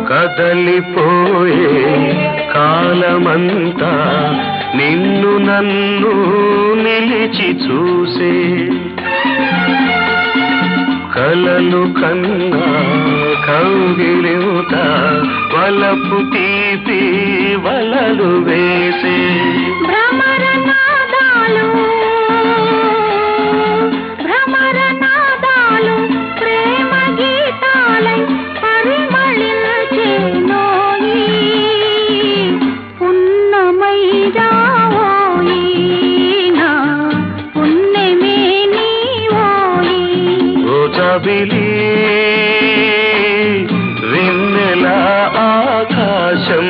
కదలిపోయే కాలమంతా నిన్ను నన్ను నిలిచి చూసే కలలు కన్నా కౌగిలింత వలపు తీపి వలలు వేసే భ్రమరనాదాలు ప్రేమ గీతాలై పరిమళించేనోయి పున్నమై రావోయి నా పున్నమే నీవోయి ఓ జాబిలి వెన్నెల ఆకాశం